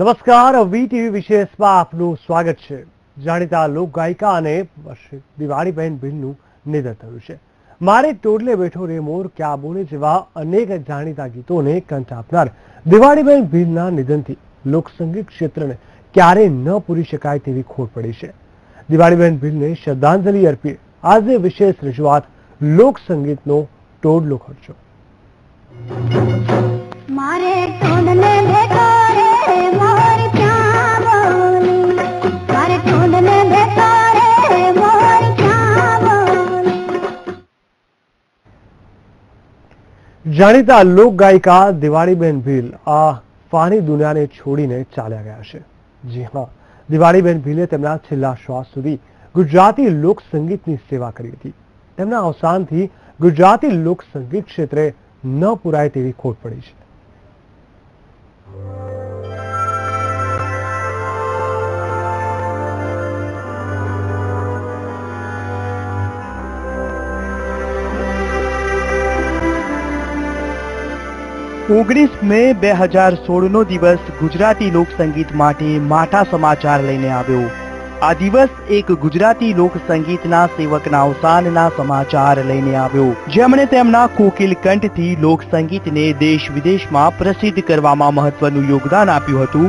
નમસ્કાર, વીટીવી વિશેષમાં આપનું સ્વાગત છે। જાણીતા લોક ગાયિકા અને દિવાળીબેન ભીલનું નિધન થયું છે। મારે ટોડલે બેઠો રે મોર ક્યાં બોલે જેવા અનેક જાણીતા ગીતોને કંઠ આપનાર દિવાળીબેન ભીલના નિધનથી લોકસંગીત ક્ષેત્રને ક્યારે ન પૂરી શકાય તેવી ખોટ પડી છે। દિવાળીબેન ભીલને શ્રદ્ધાંજલિ અર્પી આજે વિશેષ રજૂઆત લોકસંગીતનો ટોડલો ખર્ચો। મારે ટોડલે બેઠો રે મોર ક્યાં બોલે, મારે ટોડલે બેઠો રે મોર ક્યાં બોલે। જાણીતા લોક ગાયિકા દિવાળીબેન ભીલ આ ફાની દુનિયાને છોડીને ચાલ્યા ગયા છે। જી હા, દિવાળીબેન ભીલે તેમના છેલ્લા શ્વાસ સુધી ગુજરાતી લોક સંગીતની સેવા કરી હતી। તેમના અવસાનથી ગુજરાતી લોક સંગીત ક્ષેત્રે ન પુરાય તેવી ખોટ પડી છે। મે 2016 દિવસ ગુજરાતી લોક સંગીત માટે માઠા સમાચાર લઈને આવ્યો। આ દિવસ એક ગુજરાતી લોક સંગીતના સેવકના અવસાનના સમાચાર લઈને આવ્યો, જેમણે તેમના કોકિલ કંઠથી લોક સંગીતને દેશ વિદેશમાં પ્રસિદ્ધ કરવામાં મહત્વનું યોગદાન આપ્યું હતું।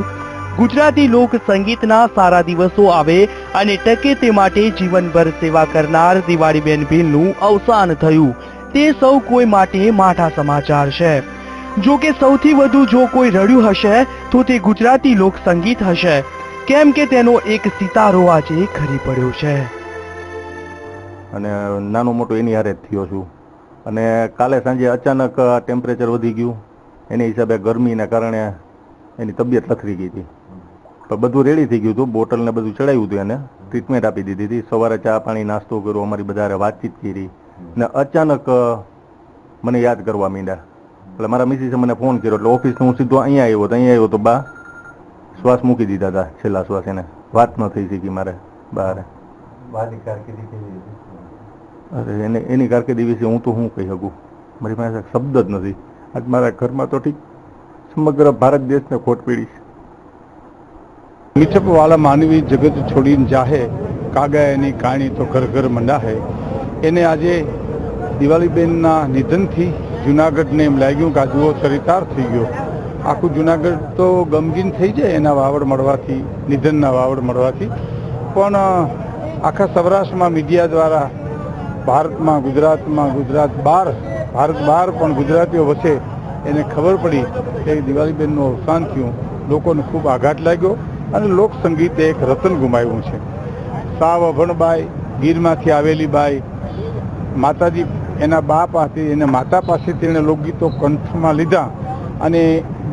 ગુજરાતી લોક સંગીતના સારા દિવસો આવે અને ટકે તે માટે જીવનભર સેવા કરનાર દિવાળીબેન ભીલનું અવસાન થયું તે સૌ કોઈ માટે માઠા સમાચાર છે। જો કે સૌથી વધુ જો કોઈ રડ્યું હશે તો તે ગુજરાતી લોક સંગીત હશે, કેમ કે તેનો એક સિતારો આજે ખરી પડ્યો છે। અને નાનો મોટો એની હારે થયો છું અને કાલે સાંજે અચાનક ટેમ્પરેચર વધી ગયું, એની હિસાબે ગરમીના કારણે એની તબિયત લથડી ગઈ હતી। તો બધું રેડી થઈ ગયું હતું, બોટલ ને બધું ચડાવ્યું હતું, એને ટ્રીટમેન્ટ આપી દીધી હતી। સવારે ચા પાણી નાસ્તો કર્યો, અમારી બધા વાતચીત કરી ને અચાનક મને યાદ કરવા માંડ્યા। એટલે મારા મિસિસે મને ફોન કર્યો, એટલે ઓફિસનો હું સીધો અહીંયા આવ્યો તો બા શ્વાસ મૂકી દીધા હતા, છેલ્લા શ્વાસ એને વાત ન થઈ શકી મારે બહાર। એને એની કારકિર્દી વિશે હું તો શું કહી શકું, મારી પાસે શબ્દ જ નથી। આજ મારા ઘરમાં તો ઠીક સમગ્ર ભારત દેશને ખોટ પડી છે। મીઠપ વાળા માનવી જગત છોડીને જાહે, કાગા એની કાણી તો ઘર ઘર મંડા હે। એને આજે દિવાળીબેનના નિધનથી જુનાગઢને એમ લાગ્યું કે આ જુઓ ચરિતાર્થ થઈ ગયો। આખું જુનાગઢ તો ગમગીન થઈ જાય એના વાવડ મળવાથી, નિધનના વાવડ મળવાથી, પણ આખા સૌરાષ્ટ્રમાં મીડિયા દ્વારા ભારતમાં, ગુજરાતમાં, ભારત બહાર પણ ગુજરાતીઓ વચ્ચે એને ખબર પડી કે દિવાળીબેનનું અવસાન થયું। લોકોને ખૂબ આઘાત લાગ્યો અને લોક સંગીતે એક રતન ગુમાવ્યું છે। સાવ અભણબાઈ, ગીરમાંથી આવેલી બાઈ, માતાજી એના બા પાસેથી, એને માતા પાસેથી એણે લોકગીતો કંઠમાં લીધા અને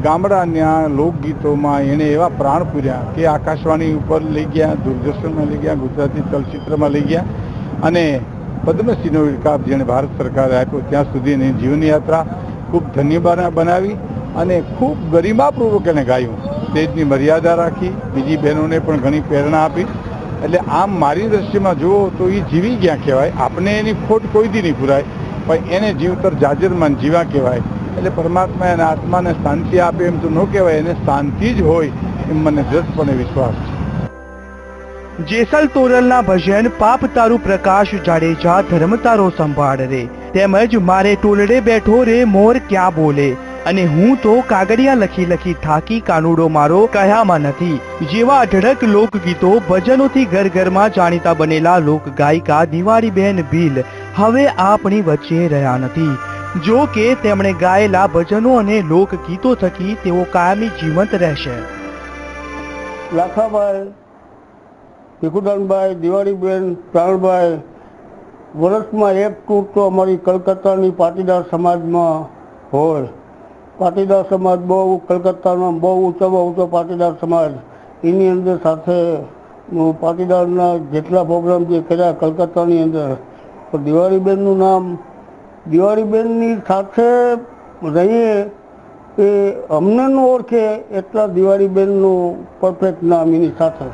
ગામડાના લોકગીતોમાં એણે એવા પ્રાણ પૂર્યા કે આકાશવાણી ઉપર લઈ ગયા, દૂરદર્શનમાં લઈ ગયા, ગુજરાતી ચલચિત્રમાં લઈ ગયા અને પદ્મશ્રીનો વિકાસ જેણે ભારત સરકારે આપ્યો ત્યાં સુધી એની જીવનયાત્રા ખૂબ ધન્ય બનાવી અને ખૂબ ગરિમાપૂર્વક એને ગાયું। સ્ટેજની મર્યાદા રાખી, બીજી બહેનોને પણ ઘણી પ્રેરણા આપી। એટલે આમ મારી દ્રષ્ટિમાં જુઓ તો એ જીવી ગયા કહેવાય। આપણે એની ખોટ કોઈ દી નહીં પૂરાય, પણ એને જીવતર જાજરમાન જીવા કહેવાય। એટલે પરમાત્મા એના આત્માને શાંતિ આપે એમ તો ન કહેવાય, એને શાંતિ જ હોય એમ મને દ્રઢપણે વિશ્વાસ છે। જેસલ તોરલના ભજન પાપ તારું પ્રકાશ જાડેજા ધર્મ તારો સંભાળ રે, તેમજ મારે ટોલડે બેઠો રે મોર ક્યાં બોલે અને હું તો કાગળિયા લખી લખી થાકી કાનુડો મારો કયામાં નથી જેવા અઢળક લોકગીતો ભજનોથી ઘર ઘરમાં જાણીતા બનેલા લોક ગાયિકા દિવાળીબેન ભીલ હવે આપણી વચ્ચે રહ્યા નથી। જો કે તેમણે ગાયેલા ભજનો અને લોકગીતો થકી તેઓ કાયમી જીવંત રહેશે। લાખાભાઈ, ભીખુદાનભાઈ, દિવાળીબેન, પ્રાણભાઈ, વર્ષમાં એક ટૂર તો અમારી કલકત્તાની પાટીદાર સમાજમાં હોય। પાટીદાર સમાજ બહુ કલકત્તામાં બહુ ઊંચામાં ઊંચો પાટીદાર સમાજ, એની અંદર સાથે પાટીદારના જેટલા પ્રોગ્રામ જે કર્યા કલકત્તાની અંદર, તો દિવાળીબેનનું નામ, દિવાળીબેનની સાથે રહીએ એ અમને ન ઓળખે એટલા દિવાળીબેનનું પરફેક્ટ નામ એની સાથે।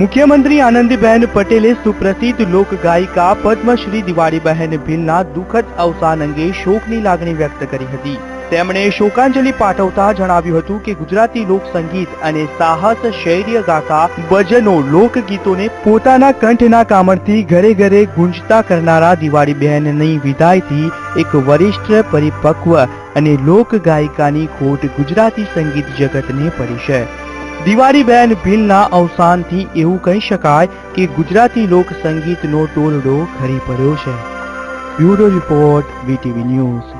મુખ્યમંત્રી આનંદીબેન પટેલે સુપ્રસિદ્ધ લોક ગાયિકા પદ્મશ્રી દિવાળીબેન ભીલના દુઃખદ અવસાન અંગે શોકની લાગણી વ્યક્ત કરી હતી। તેમણે શોકાંજલિ પાઠવતા જણાવ્યું હતું કે ગુજરાતી લોક સંગીત અને સાહસ શૈર્ય ગાતા ભજનો લોકગીતોને પોતાના કંઠના કામળથી ઘરે ઘરે ગુંજતા કરનારા દિવાળીબેનની વિદાયથી એક વરિષ્ઠ પરિપક્વ અને લોક ગાયિકાની ખોટ ગુજરાતી સંગીત જગતને પડી છે. દિવાળીબેન ભીલના અવસાનથી એવું કહી શકાય કે ગુજરાતી લોક સંગીતનો ટોળડો ખરી પડ્યો છે. Bureau report VTV news.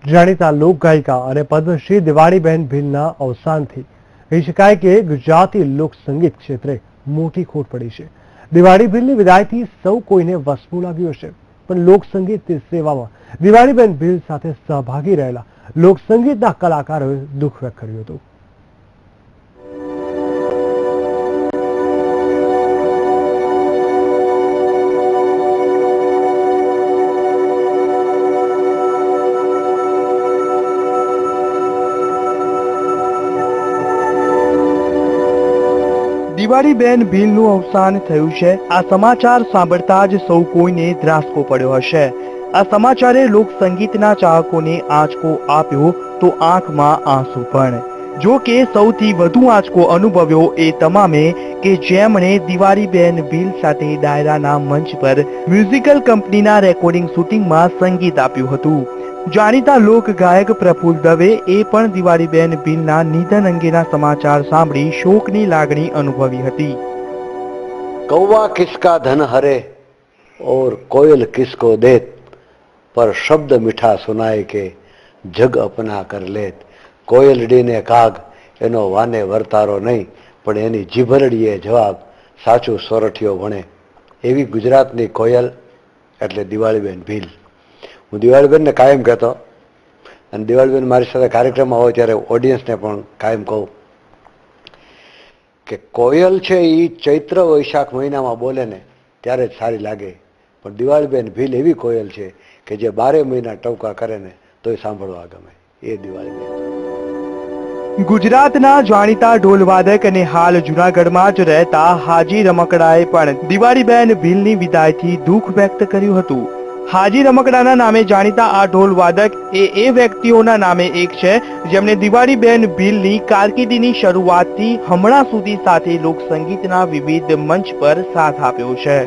જાણીતા લોક ગાયિકા અને પદ્મશ્રી દિવાળીબેન ભીલના અવસાનથી કહી શકાય કે ગુજરાતી લોક સંગીત ક્ષેત્રે મોટી ખોટ પડી છે. દિવાળી ભીલની વિદાયથી સૌ કોઈને વસવું લાગ્યું હશે, પણ લોક સંગીતની સેવામાં દિવાળીબેન ભીલ સાથે સહભાગી રહેલા લોક સંગીતના કલાકારોએ દુઃખ વ્યક્ત કર્યું હતું. દિવાળીબેન ભીલનું અવસાન થયું છે. આ સમાચાર સાંભળતા જ સૌ કોઈને ધ્રાસકો પડ્યો હશે. આ સમાચારે લોક સંગીતના ચાહકોને આંચકો આપ્યો તો આંખમાં આંસુ પણ. જો કે સૌથી વધુ આંચકો અનુભવ્યો એ તમામે કે જેમણે દિવાળીબેન ભીલ સાથે ડાયરાના મંચ પર મ્યુઝિકલ કંપનીના રેકોર્ડિંગ શૂટિંગમાં સંગીત આપ્યું હતું. જાણીતા લોક ગાયક પ્રફુલ્લ દવે એ પણ દિવાળીબેન ભીલના નિધન અંગેના સમાચાર સાંભળી શોકની લાગણી અનુભવી હતી. कौवा किसका धन हरे और कोयल किसको देत, पर शब्द मीठा सुनाए के जग अपना कर लेत. કોયલડીને કાગ એનો વાને વર્તારો નહીં, પણ એની જીભરડીએ જવાબ સાચું સોરઠિયો ભણે. એવી ગુજરાતની કોયલ એટલે દિવાળીબેન ભીલ. હું દિવાળીબેનને કાયમ કહેતો, અને દિવાળીબેન મારી સાથે કાર્યક્રમમાં હોય ત્યારે ઓડિયન્સને પણ કાયમ કહું કે કોયલ છે એ ચૈત્ર વૈશાખ મહિનામાં બોલે ને ત્યારે જ સારી લાગે, પણ દિવાળીબેન ભીલ એવી કોયલ છે કે જે 12 મહિના ટવકા કરે ને તોય સાંભળવા ગમે. એ દિવાળીબેન. ગુજરાતના જાણીતા ઢોલવાદક અને હાલ જૂનાગઢમાં જ રહેતા હાજી રમકડાએ પણ દિવાળીબેન ભીલની વિદાયથી દુઃખ વ્યક્ત કર્યું હતું. હાજી રમકડાના નામે જાણીતા આ ઢોલવાદક એ વ્યક્તિઓના નામે એક છે જેમણે દિવાળીબેન ભીલની કારકિર્દીની શરૂઆતથી હમણાં સુધી સાથે લોકસંગીતના વિવિધ મંચ પર સાથ આપ્યો છે.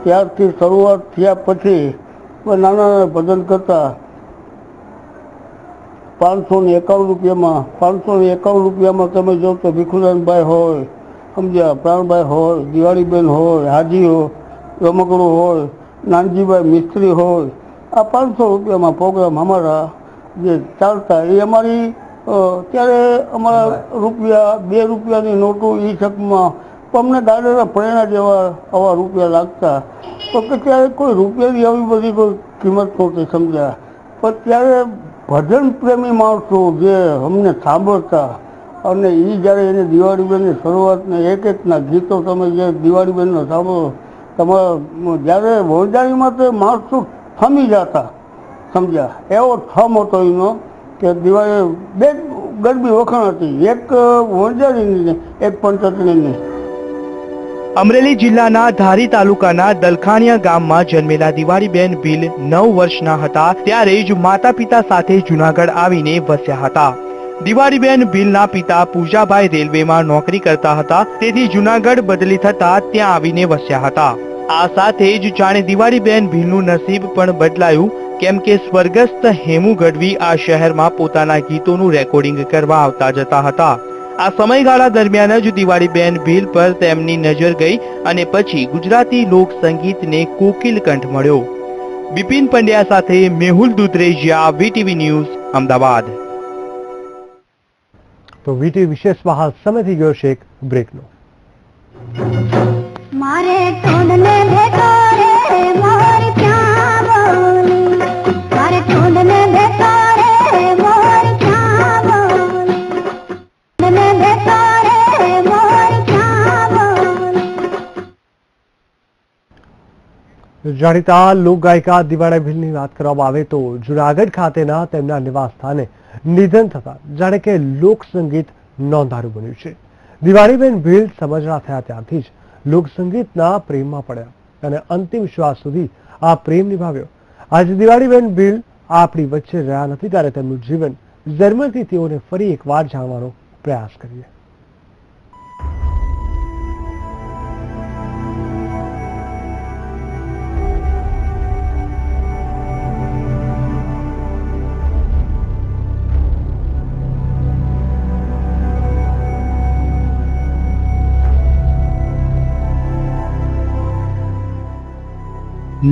ત્યારથી શરૂઆત થયા પછી નાના નાના ભજન કરતા 551 રૂપિયામાં તમે જો તો ભીખુદાનભાઈ હોય, સમજ્યા, પ્રાણભાઈ હોય, દિવાળીબેન હોય, હાજી હોય, રમકડું હોય, નાનજીભાઈ મિસ્ત્રી હોય, આ 500 રૂપિયામાં પ્રોગ્રામ અમારા જે ચાલતા એ અમારી ત્યારે અમારા રૂપિયા 2 રૂપિયાની નોટો એ શકમાં અમને દાદાના પ્રેરણા જેવા આવા રૂપિયા લાગતા. તો કે ત્યારે કોઈ રૂપિયાની આવી બધી કોઈ કિંમત નહોતી, સમજ્યા. પણ ત્યારે ભજન પ્રેમી માણસો જે અમને સાંભળતા, અને એ જ્યારે એને દિવાળીબેનની શરૂઆતને એકના ગીતો તમે જે દિવાળીબેનનો સાંભળો, તમારા જ્યારે વણજારીમાં તો માણસો થમી જતા, સમજ્યા. એવો થમ હતો એનો કે દિવાળી 2 ગરબી વખાણ હતી, એક વણજારીની એક પંચતની. અમરેલી જિલ્લાના ધારી તાલુકાના દલખાણિયા ગામમાં જન્મેલા દિવાળીબેન ભીલ 9 વર્ષના હતા ત્યારે જ માતા પિતા સાથે જૂનાગઢ આવીને વસ્યા હતા. દિવાળીબેન ભીલના પિતા પૂજાભાઈ રેલવેમાં નોકરી કરતા હતા, તેથી જૂનાગઢ બદલી થતા ત્યાં આવીને વસ્યા હતા. આ સાથે જ જાણે દિવાળીબેન ભીલનું નસીબ પણ બદલાયું, કેમ કે સ્વર્ગસ્થ હેમુ ગઢવી આ શહેરમાં પોતાના ગીતોનું રેકોર્ડિંગ કરવા આવતા જતા હતા. આ સમયગાળા દરમિયાન જ દિવાળીબેન ભીલ પર તેમની નજર ગઈ અને પછી ગુજરાતી લોક સંગીતને કોકિલ કંઠ મળ્યો. બિપિન પંડ્યા સાથે મેહુલ દુધરેજિયા, વીટીવી ન્યૂઝ, અમદાવાદ. તો વીટીવી વિશેષમાં હાલ સમય થઈ ગયો છે એક બ્રેકનો. મારે ઢૂંઢને ભેટો રે મોર ક્યાં બોલી, મારે ઢૂંઢને ભેટો રે મોર ક્યાં બોલી, ઢૂંઢને ભેટો રે મોર ક્યાં બોલી. જાણીતા લોક ગાયિકા દિવાળી ભીલની વાત કરવામાં આવે તો જૂનાગઢ ખાતેના તેમના નિવાસ સ્થાને નિધન થતા જાણે કે લોક સંગીત નોંધારું બન્યું છે. દિવાળીબેન ભીલ સમજણા થયા ત્યારથી જ લોક સંગીતના પ્રેમમાં પડ્યા અને અંતિમ શ્વાસ સુધી આ પ્રેમ નિભાવ્યો. આજે દિવાળીબેન ભીલ આપણી વચ્ચે રહ્યા નથી ત્યારે તેમનું જીવન ઝરમરથી તેઓને ફરી એકવાર જાણવાનો પ્રયાસ કરીએ.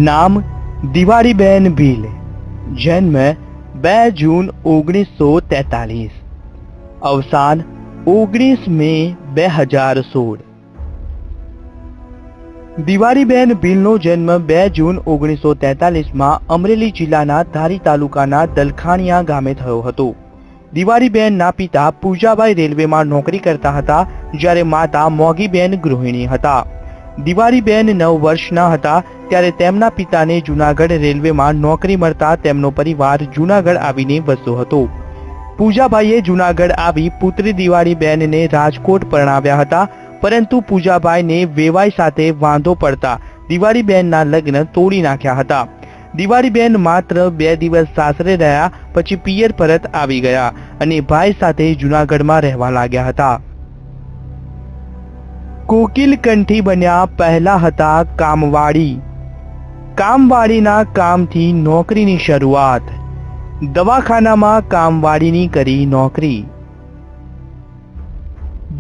નામ દિવાળીબેન ભીલ, જન્મ 2 જૂન 1943, અવસાન 19 મે 2016. દિવાળીબેન ભીલનો જન્મ 2 જૂન 1943માં અમરેલી જિલ્લાના ધારી તાલુકાના દલખાણિયા ગામે થયો હતો. દિવાળીબેનના પિતા પૂજાભાઈ રેલવેમાં નોકરી કરતા હતા, જ્યારે માતા મોગીબેન ગૃહિણી હતા. દિવાળીબેન 9 વર્ષના હતા ત્યારે તેમના પિતાને જૂનાગઢ રેલવેમાં નોકરી મળતા તેમનો પરિવાર જૂનાગઢ આવીને વસ્યો હતો. પૂજાભાઈએ જૂનાગઢ આવી પુત્રી દિવાળીબેનને રાજકોટ પરણાવ્યા હતા, પરંતુ પૂજાભાઈને વેવાઈ સાથે વાંધો પડતા દિવાળીબેનના લગ્ન તોડી નાખ્યા હતા. દિવાળીબેન માત્ર 2 દિવસ સાસરે રહ્યા પછી પિયર પરત આવી ગયા અને ભાઈ સાથે જૂનાગઢમાં રહેવા લાગ્યા હતા. કોકિલ કંઠી બન્યા પહેલા હતા કામવાડી. કામવાડીના કામથી નોકરીની શરૂઆત. દવાખાનામાં કામવાડીની કરી નોકરી.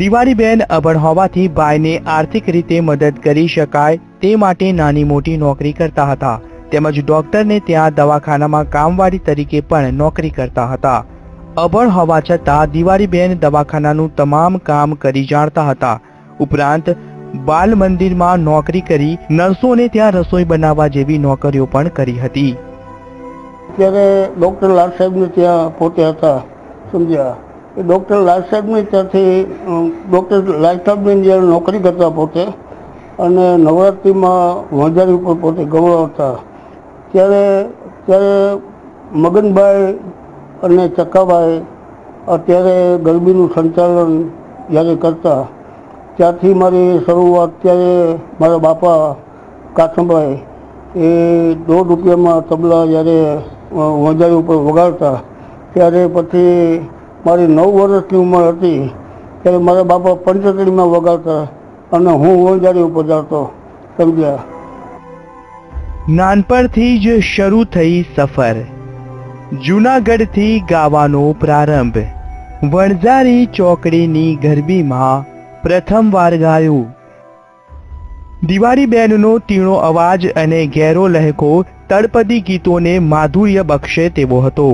દિવાળીબેન અભણ હોવાથી ભાઈને આર્થિક રીતે મદદ કરી શકાય તે માટે નાની મોટી નોકરી કરતા હતા, તેમજ ડોક્ટરને ત્યાં દવાખાનામાં કામવાડી તરીકે પણ નોકરી કરતા હતા. અભણ હોવા છતાં દિવાળીબેન દવાખાનાનું તમામ કામ કરી જાણતા હતા. ઉપરાંત બાલ મંદિરમાં નોકરી કરી નર્સોને ત્યાં રસોઈ બનાવવા જેવી નોકરીઓ પણ કરી હતી. ત્યારે ડૉક્ટર લાલ સાહેબને ત્યાં પોતે હતા, સમજ્યા. એ ડૉક્ટર લાલ સાહેબને ત્યાંથી ડૉક્ટર લાલ સાહેબને જ્યારે નોકરી કરતા પોતે, અને નવરાત્રિમાં વંજારી ઉપર પોતે ગૌરવતા, ત્યારે મગનભાઈ અને ચક્કાભાઈ અત્યારે ગરબીનું સંચાલન જ્યારે કરતા, ત્યાંથી મારી શરૂઆત. ત્યારે મારા બાપા કાસમભાઈ એ 1.5 રૂપિયામાં તબલા જ્યારે વંજારી ઉપર વગાડતા, ત્યારે પછી મારી 9 વર્ષની ઉંમર હતી ત્યારે મારા બાપા પંચતડીમાં વગાડતા અને હું વંજારી ઉપર જાતો, સમજ્યા. નાનપણથી જ શરૂ થઈ સફર. જૂનાગઢથી ગાવાનો પ્રારંભ. વણઝારી ચોકડીની ગરબીમાં પ્રથમ વાર ગાયું. દિવાળીબેનનો તીણો અવાજ અને ઘેરો લહેકો તળપદી ગીતોને માધુર્ય બક્ષે તેવો હતો.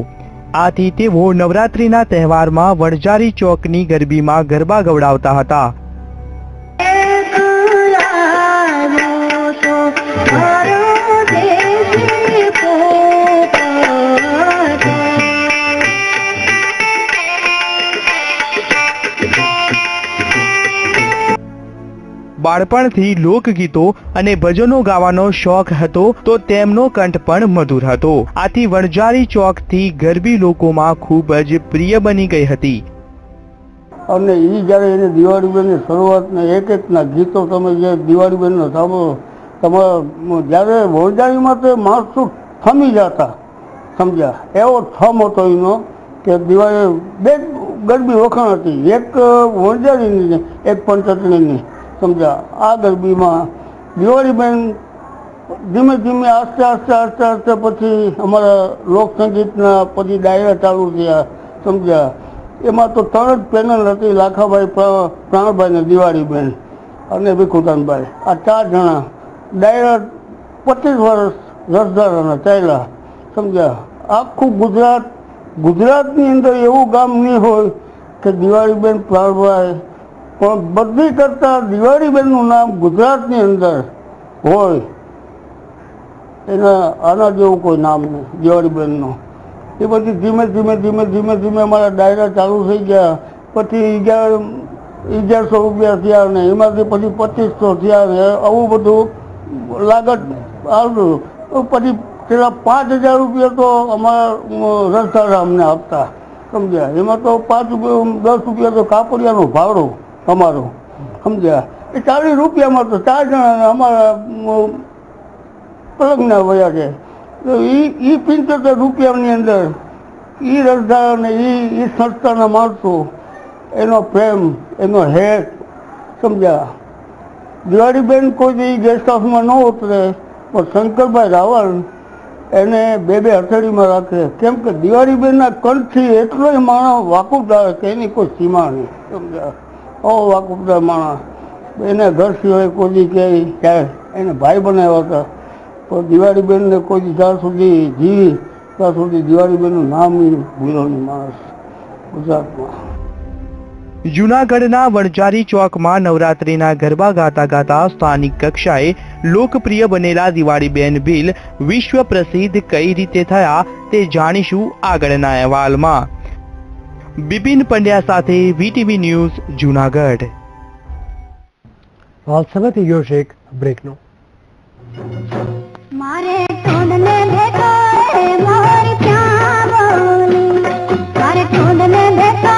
આથી તેઓ નવરાત્રિના તહેવારમાં વણઝારી ચોકની ગરબીમાં ગરબા ગવડાવતા હતા. બાળપણથી લોકગીતો અને ભજનો ગાવાનો શોખ હતો તો તેમનો કંઠ પણ મધુર હતો. આથી વણઝારી ચોકથી ગરબી લોકોમાં ખૂબ જ પ્રિય બની ગઈ હતી. અને એ જ્યારે એને દિવાળીબેનની શરૂઆતના એકના ગીતો તમે જે દિવાળીબેનનો સાંભળો, તમારા જ્યારે વણઝારીમાં તો માણસો થમી જતા, સમજ્યા. એવો થમ હતો એનો કે દિવાળી 2 ગરબી વખાણ હતી, એક વણઝારીની એક પંચતણીની, સમજ્યા. આ ગરબીમાં દિવાળીબેન ધીમે ધીમે આસ્તે આસ્તે આસ્તે આસ્તે પછી અમારા લોકસંગીતના પછી ડાયરા ચાલુ થયા, સમજ્યા. એમાં તો 3 જ પેનલ હતી, લાખાભાઈ, પ્રાણભાઈ ને દિવાળીબેન અને ભીખુદાનભાઈ. આ 4 જણા ડાયરા 25 વર્ષ રસધારાના ચાલ્યા, સમજ્યા. આખું ગુજરાતની અંદર એવું ગામ નહીં હોય કે દિવાળીબેન, પ્રાણભાઈ, પણ બધી કરતા દિવાળીબેનનું નામ ગુજરાતની અંદર હોય એના આના જેવું કોઈ નામ નહીં દિવાળીબેનનું. એ પછી ધીમે ધીમે અમારા ડાયરા ચાલુ થઈ ગયા. પછી 1100 રૂપિયા થયા ને એમાંથી પછી 2500 થયા ને આવું બધું લાગત આવતું. પછી પેલા 5000 રૂપિયા તો અમારા રસધારા અમને આપતા, સમજ્યા. એમાં તો 5 રૂપિયા 10 રૂપિયા તો કાપડિયાનું ભાડું અમારું, સમજ્યા. એ 40 રૂપિયામાં તો 4 જણા અમારા પલંગના વયા છે. તો એ 75 રૂપિયાની અંદર એ રસધાર અને એ સંસ્થાના માણસો એનો પ્રેમ એનો હેત સમજ્યા. દિવાળીબેન કોઈ દી ગેસ્ટ હાઉસમાં ન ઉતરે પણ શંકરભાઈ રાવલ એને બે હથેળીમાં રાખે, કેમ કે દિવાળીબેનના કંઠથી એટલોય માણસ વાકુફદાર કે એની કોઈ સીમા નહીં સમજ્યા. વાકુફદાર માણસ એને ઘર સિવાય કોઈ દી ક્યાંય એને ભાઈ બનાવ્યા હતા, પણ દિવાળીબેનને કોઈ દી જ્યાં સુધી જીવી ત્યાં સુધી દિવાળીબેનનું નામ ભૂલો નહીં માણસ ગુજરાતમાં. જૂનાગઢના વણઝારી ચોકમાં નવરાત્રીના ગરબા ગાતા ગાતા સ્થાનિક કક્ષાએ લોકપ્રિય બનેલા દિવાળીબેન ભીલ વિશ્વ પ્રસિદ્ધ કઈ રીતે થયા તે જાણીશું આગળના અહેવાલમાં. બિપિન પંડ્યા સાથે વીટીવી ન્યૂઝ જૂનાગઢ. હાલ સમય થઈ ગયો છે એક બ્રેકનો. મારે ઢૂંઢને ભેટો રે મોર ક્યાં બોલી, મારે ઢૂંઢને ભેટો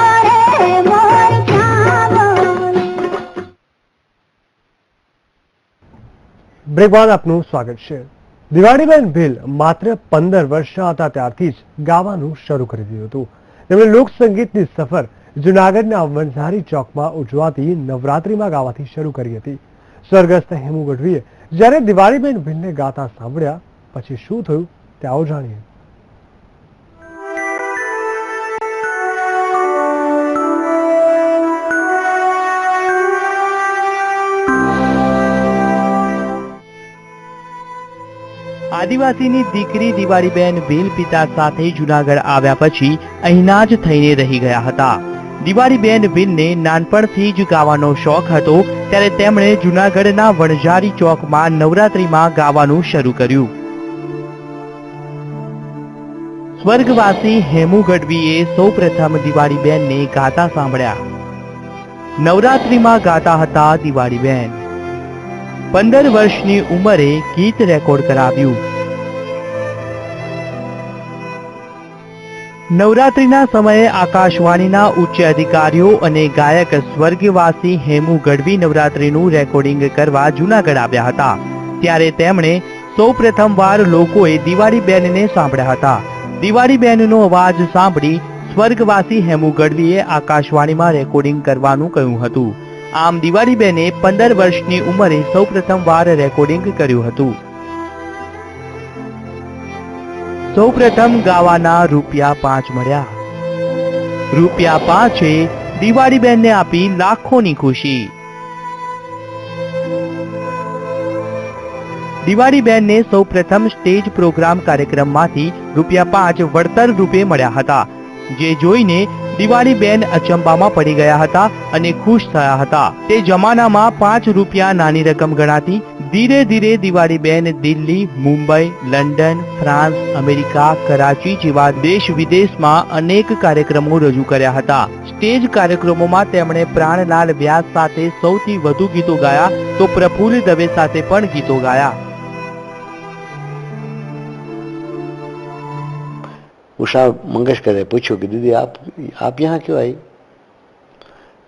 રે મોર ક્યાં બોલી. બ્રેક બાદ આપનું સ્વાગત છે. દિવાળીબેન ભીલ માત્ર 15 વર્ષના હતા ત્યારથી જ ગાવાનું શરૂ કરી દીધું હતું. તેમણે લોકસંગીતની સફર જૂનાગઢના વણઝારી ચોકમાં ઉજવાતી નવરાત્રીમાં ગાવાથી શરૂ કરી હતી. સ્વર્ગસ્થ હેમુ ગઢવીએ જ્યારે દિવાળીબેન ભીલને ગાતા સાંભળ્યા પછી શું થયું તે આવો જાણીએ. આદિવાસીની દીકરી દિવાળીબેન ભીલ પિતા સાથે જૂનાગઢ આવ્યા પછી અહીંના જ થઈને રહી ગયા હતા. દિવાળીબેન ભીલને નાનપણથી જ ગાવાનો શોખ હતો ત્યારે તેમણે જૂનાગઢના વણઝારી ચોકમાં નવરાત્રીમાં ગાવાનું શરૂ કર્યું. સ્વર્ગવાસી હેમુ ગઢવીએ સૌપ્રથમ દિવાળીબેનને ગાતા સાંભળ્યા. નવરાત્રીમાં ગાતા હતા દિવાળીબેન. 15 વર્ષની ઉંમરે ગીત રેકોર્ડ કરાવ્યું. નવરાત્રીના સમયે આકાશવાણીના ઉચ્ચ અધિકારીઓ અને ગાયક સ્વર્ગવાસી હેમુ ગઢવી નવરાત્રીનું રેકોર્ડિંગ કરવા જૂનાગઢ આવ્યા હતા. ત્યારે તેમણે સૌપ્રથમવાર લોકોએ દિવાળીબેનને સાંભળ્યા હતા. દિવાળીબેનનો અવાજ સાંભળી સ્વર્ગવાસી હેમુ ગઢવીએ આકાશવાણીમાં રેકોર્ડિંગ કરવાનું કહ્યું હતું. આમ દિવાળીબેને 15 વર્ષની ઉંમરે સૌપ્રથમવાર રેકોર્ડિંગ કર્યું હતું. સૌપ્રથમ ગાવાના ₹5 મળ્યા. ₹5 દિવાળીબેનને આપી લાખોની ખુશી. દિવાળીબેનને સૌપ્રથમ સ્ટેજ પ્રોગ્રામ કાર્યક્રમમાંથી ₹5 વળતર રૂપે મળ્યા હતા, જે જોઈને દિવાળીબેન અચંબામાં પડી ગયા હતા અને ખુશ થયા હતા. તે જમાનામાં ₹5 નાની રકમ ગણાતી. ધીરે ધીરે Diwaliben Delhi, Mumbai, London, France, America, Karachi જેવા દેશ વિદેશમાં અનેક કાર્યક્રમો રજૂ કર્યા હતા. સ્ટેજ કાર્યક્રમોમાં તેમણે પ્રાણલાલ વ્યાસ સાથે સૌથી વધુ ગીતો ગાયા તો પ્રફુલ્લ દવે સાથે પણ ગીતો ગાયા. उषा मंगेशकरे पूछा कि दीदी आप यहाँ क्यों आई?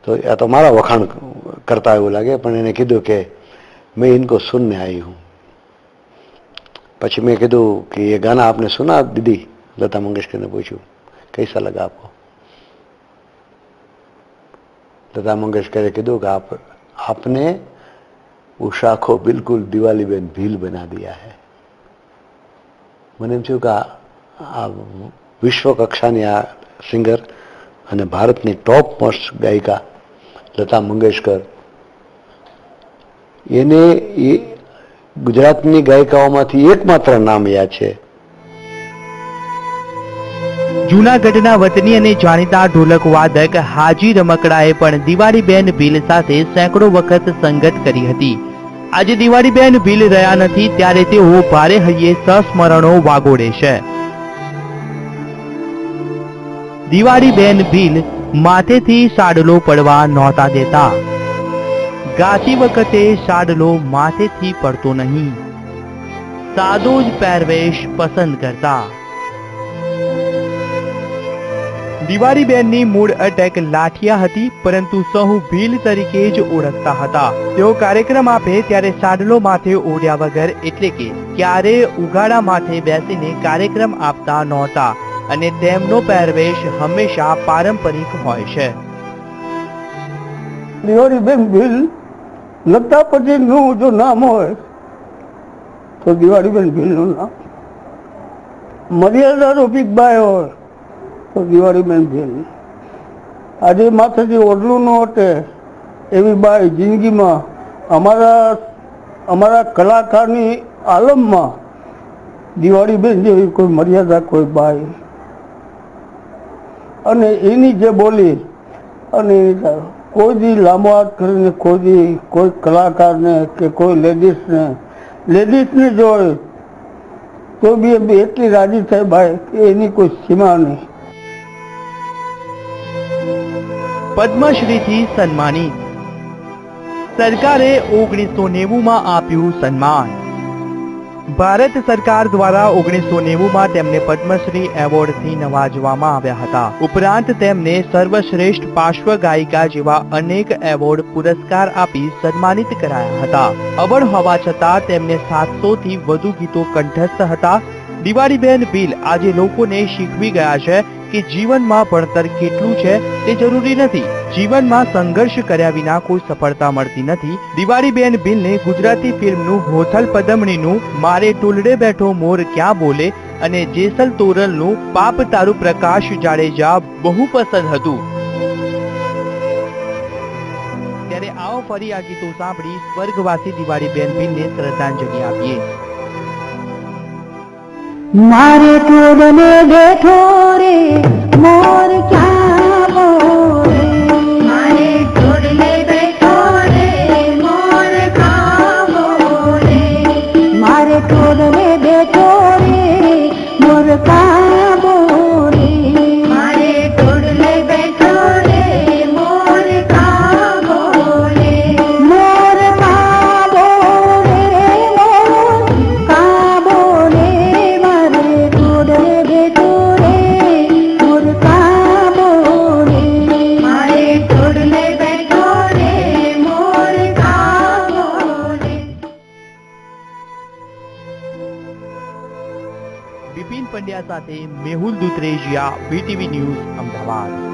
तो या तो हमारा वखाण करता हुआ लगे, पर इन्हें कीधु कि मैं इनको सुनने आई हूँ. પછી મેં કીધું कि ये गाना आपने सुना दीदी? लता मंगेशकर ने पूछू कैसा लगा आपको? लता मंगेशकर કીધું कि आपने उषा को बिल्कुल दिवालीबेन भील बना दिया है. મને એમ થયું કે આ વિશ્વ કક્ષાની આ સિંગર અને ભારતની ટોપ મોસ્ટ ગાયિકા લતા મંગેશકર, એને એ ગુજરાતની ગાયિકાઓમાંથી એકમાત્ર નામ યાદ છે. જૂનાગઢના વતની અને જાણીતા ઢોલક વાદક હાજી રમકડાએ પણ દિવાળીબેન ભીલ સાથે સેંકડો વખત સંગત કરી હતી. આજે દિવાળીબેન ભીલ રહ્યા નથી ત્યારે તેઓ ભારે હૈયે સંસ્મરણો વાગોડે છે. દિવાળીબેન ભીલ માથેથી સાડલો પડવા નહોતા દેતા. ગાતી વખતે સાડલો માથેથી પડતો નહીં, સાદો જ પહેરવેશ પસંદ કરતા. દિવાળીબેનની મૂળ અટક લાઠિયા હતી, પરંતુ સહુ ભીલ તરીકે જ ઓળખતા હતા. તેઓ કાર્યક્રમ આપે ત્યારે સાડલો માથે ઓઢ્યા વગર, એટલે કે ક્યારે ઉગાડા માથે બેસીને કાર્યક્રમ આપતા નહોતા અને તેમનો પહેરવેશ હંમેશા પારંપરિક હોય છે. દિવાળીબેન ભીલ લગતા પછીનું જો નામ હોય તો દિવાળીબેન ભીલનું નામ, મર્યાદા રૂપિકબાઈ હોય તો દિવાળીબેન ભીલ. આજે માથેથી ઓઢલું ન હટે એવી બાઈ જિંદગીમાં અમારા કલાકારની આલમમાં દિવાળીબેન જેવી કોઈ મર્યાદા કોઈ બાઈ, અને એની જે બોલી અને કોઈ દી લાંબો હાથ કરીને કોઈ કલાકારને કે કોઈ લેડીઝને જોઈ તો બી એટલી રાજી થાય ભાઈ કે એની કોઈ સીમા નહીં. પદ્મશ્રીથી સન્માનિત. સરકારે 1990માં આપ્યું સન્માન. ભારત સરકાર દ્વારા 1990માં તેમને પદ્મશ્રી એવોર્ડથી નવાજવામાં આવ્યા હતા. ઉપરાંત તેમને સર્વશ્રેષ્ઠ પાર્શ્વ ગાયિકા જેવા અનેક એવોર્ડ પુરસ્કાર આપી સન્માનિત કરાયા હતા. અવોર્ડ હોવા છતાં તેમને 700થી વધુ ગીતો કંઠસ્થ હતા. દિવાળીબેન ભીલ આજે લોકોને શીખવી ગયા છે કે જીવનમાં ભણતર કેટલું છે તે જરૂરી નથી. જીવનમાં સંઘર્ષ કર્યા વિના કોઈ સફળતા મળતી નથી. દિવાળીબેન ભીલને ગુજરાતી ફિલ્મનું હોથલ પદમણીનું મારે ટોલડે બેઠો મોર ક્યાં બોલે અને જેસલ તોરલનું પાપ તારું પ્રકાશ જાડેજા બહુ પસંદ હતું. ત્યારે આવો ફરી આ ગીતો સાંભળી સ્વર્ગવાસી દિવાળીબેન ભીલને શ્રદ્ધાંજલિ આપીએ. મારે ટોડલે બેઠો રે મોર ક્યાં બોલે, મારે ટોડલે બેઠો રે મોર ક્યાં બોલે, મારે ટોડલે બેઠો રે મોર ક્યાં બોલે, મારે ટોડલે બેઠો રે મોર ક્યાં બોલે, મોર ક્યાં બોલે, મોર ક્યાં બોલે, વિપિન પંડ્યા સાથે મેહુલ દુતરેજિયા, VTV ન્યૂઝ, અમદાવાદ.